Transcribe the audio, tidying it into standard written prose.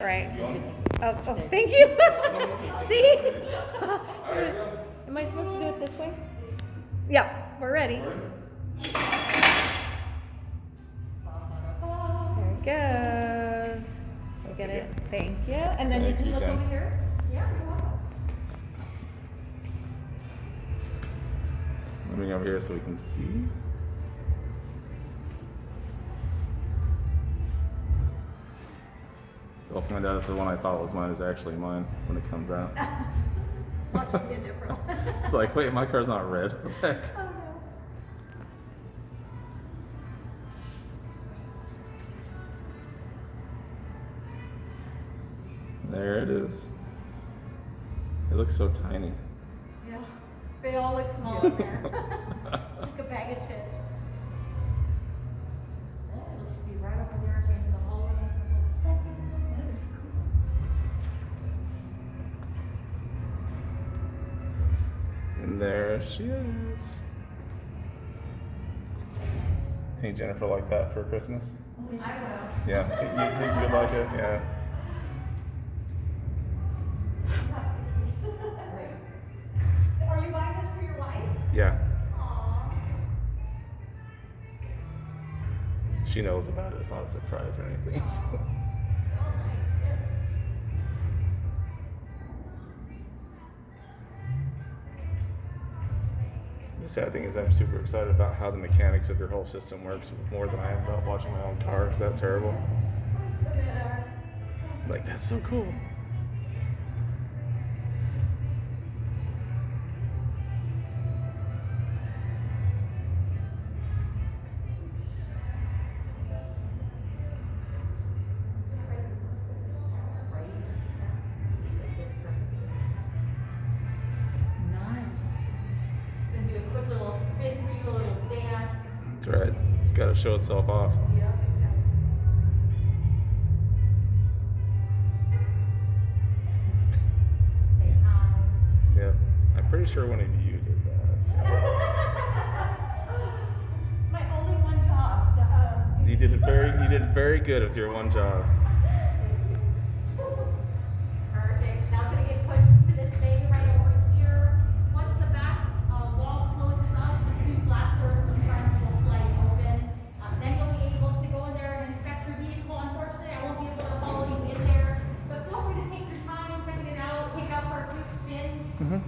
Right. Oh, thank you. See? Am I supposed to do it this way? Yeah, we're ready. There it goes. Get it? Thank you. And then you can look over here. Yeah, you're welcome. Let me go over here so we can see. I'll find out if the one I thought was mine is actually mine when it comes out. Watch it be a different one. It's like, wait, my car's not red. What the heck? Oh no. There it is. It looks so tiny. Yeah, they all look small in there. Like a bag of chips. Oh, it should be right over there against the hole in a second. That is cool. And there she is. Think Jennifer like that for Christmas? I will. Yeah, you'd like it? Yeah. Are you buying this for your wife? Yeah. Aww. She knows about it. It's not a surprise or anything. The sad thing is I'm super excited about how the mechanics of their whole system works more than I am about watching my own car. Is that terrible? Like, that's so cool. That's right. It's got to show itself off. Yeah, exactly. Say hi. Yeah. I'm pretty sure one of you did that. It's my only one job. You did very good with your one job. Perfect. Now it's going to get pushed to this bay right over here. Once the back wall closes up, the two glass doors in the front will slide open. Then you'll be able to go in there and inspect your vehicle. Unfortunately, I won't be able to follow you in there. But feel free to take your time checking it out. Take it out for a quick spin.